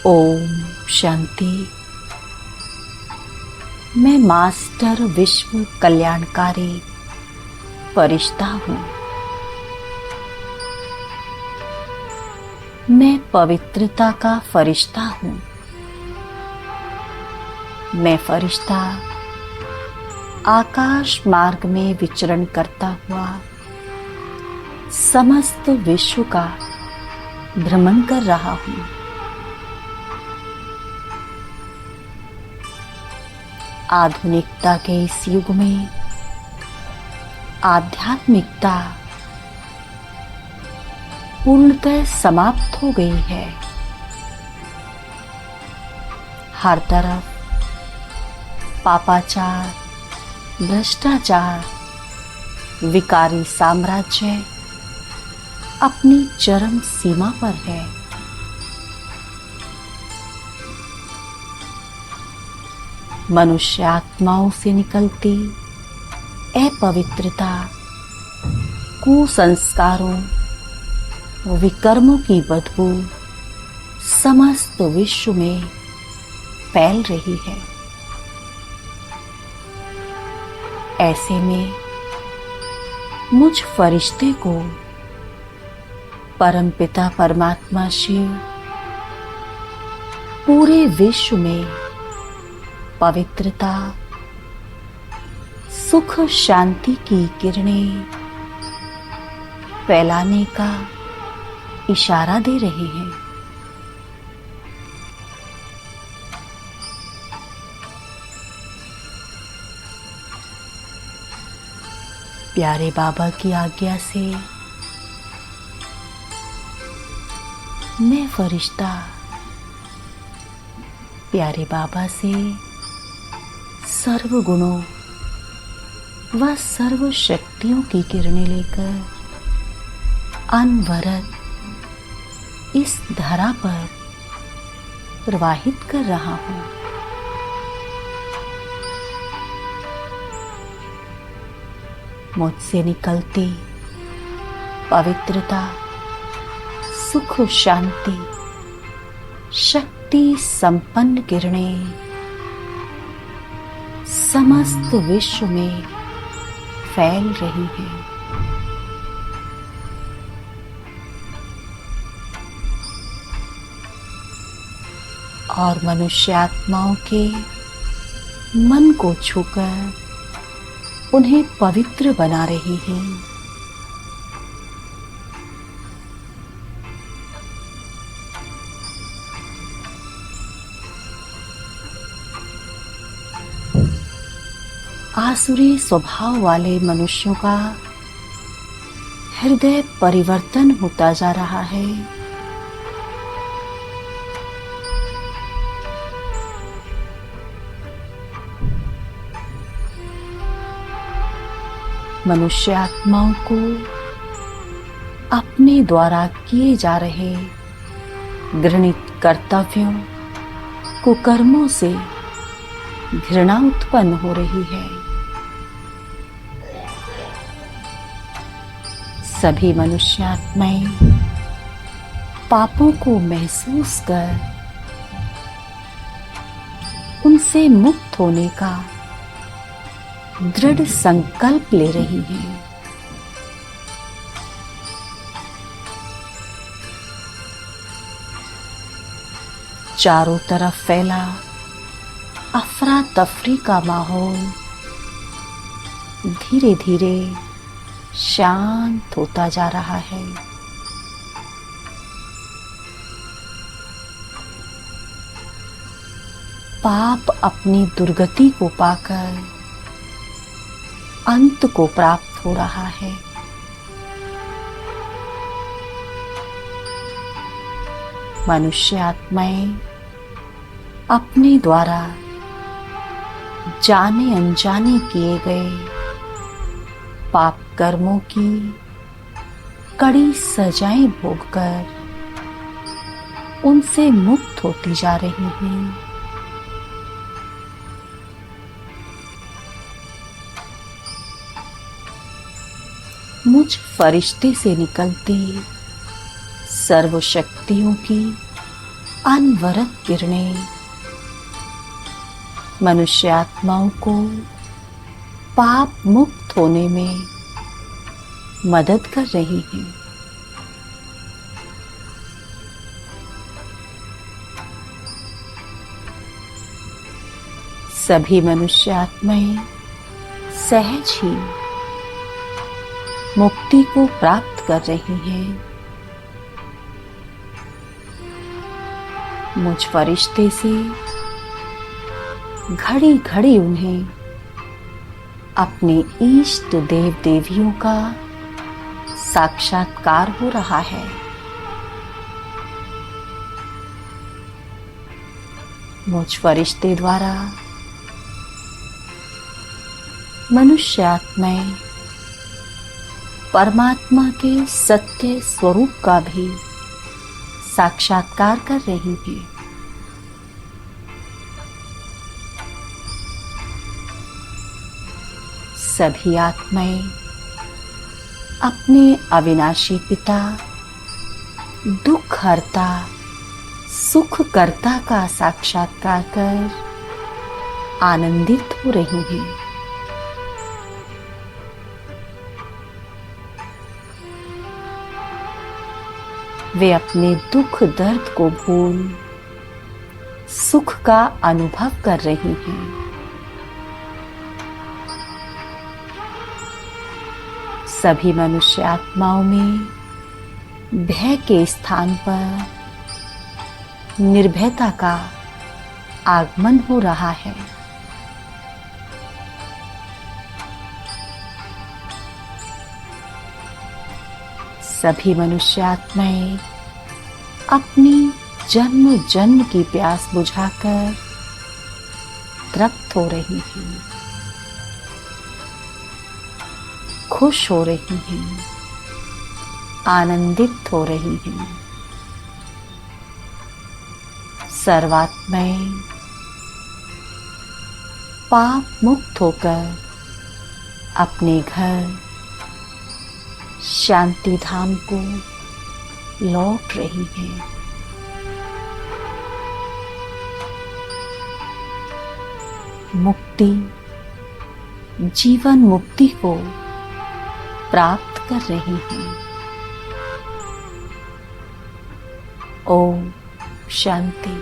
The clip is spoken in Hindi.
ओम शांति। मैं मास्टर विश्व कल्याणकारी फरिश्ता हूँ। मैं पवित्रता का फरिश्ता हूँ। मैं फरिश्ता आकाश मार्ग में विचरण करता हुआ समस्त विश्व का भ्रमण कर रहा हूँ। आधुनिकता के इस युग में आध्यात्मिकता पूर्णतः समाप्त हो गई है। हर तरफ पापाचार, भ्रष्टाचार, विकारी साम्राज्य अपनी चरम सीमा पर है। मनुष्य आत्माओं से निकलती अपवित्रता, कुसंस्कारों, विकर्मों की बदबू समस्त विश्व में फैल रही है। ऐसे में मुझ फरिश्ते को परमपिता परमात्मा शिव पूरे विश्व में पवित्रता, सुख, शांति की किरणें फैलाने का इशारा दे रहे हैं। प्यारे बाबा की आज्ञा से मैं फरिश्ता प्यारे बाबा से सर्व गुणों व सर्व शक्तियों की किरणें लेकर अनवरत इस धरा पर प्रवाहित कर रहा हूँ। मुझसे निकलती पवित्रता, सुख, शांति, शक्ति संपन्न किरणें समस्त विश्व में फैल रही हैं। और मनुष्य आत्माओं के मन को छूकर उन्हें पवित्र बना रही है। आसुरी स्वभाव वाले मनुष्यों का हृदय परिवर्तन होता जा रहा है। मनुष्य आत्माओं को अपने द्वारा किए जा रहे घृणित कर्तव्यों, कुकर्मों से घृणा उत्पन्न हो रही है। सभी मनुष्य आत्माएं पापों को महसूस कर उनसे मुक्त होने का दृढ़ संकल्प ले रही है। चारों तरफ फैला अफरा तफरी का माहौल धीरे धीरे शांत होता जा रहा है। पाप अपनी दुर्गति को पाकर अंत को प्राप्त हो रहा है। मनुष्य आत्माएं अपने द्वारा जाने अनजाने किए गए पाप कर्मों की कड़ी सजाएं भोगकर उनसे मुक्त होती जा रही हैं। मुझ फरिश्ते से निकलती सर्व शक्तियों की अनवरत किरणें मनुष्य आत्माओं को पाप मुक्त होने में मदद कर रही हैं। सभी मनुष्य आत्माएं सहज ही मुक्ति को प्राप्त कर रही हैं। मुझ फरिश्ते से घड़ी घड़ी उन्हें अपने इष्ट देव देवियों का साक्षात्कार हो रहा है। मुझ फरिश्ते द्वारा मनुष्य आत्माएं परमात्मा के सत्य स्वरूप का भी साक्षात्कार कर रही हैं। सभी आत्माएं अपने अविनाशी पिता दुख हरता सुख करता का साक्षात्कार कर आनंदित हो रही हैं। वे अपने दुख दर्द को भूल सुख का अनुभव कर रही हैं। सभी मनुष्य आत्माओं में भय के स्थान पर निर्भयता का आगमन हो रहा है। सभी मनुष्य आत्माएं अपनी जन्म जन्म की प्यास बुझाकर तृप्त हो रही हैं, खुश हो रही हैं, आनंदित हो रही हैं। सर्वात्माएं पाप मुक्त होकर अपने घर शांति धाम को लौट रही हैं। मुक्ति जीवन मुक्ति को प्राप्त कर रही हैं। ओम शांति।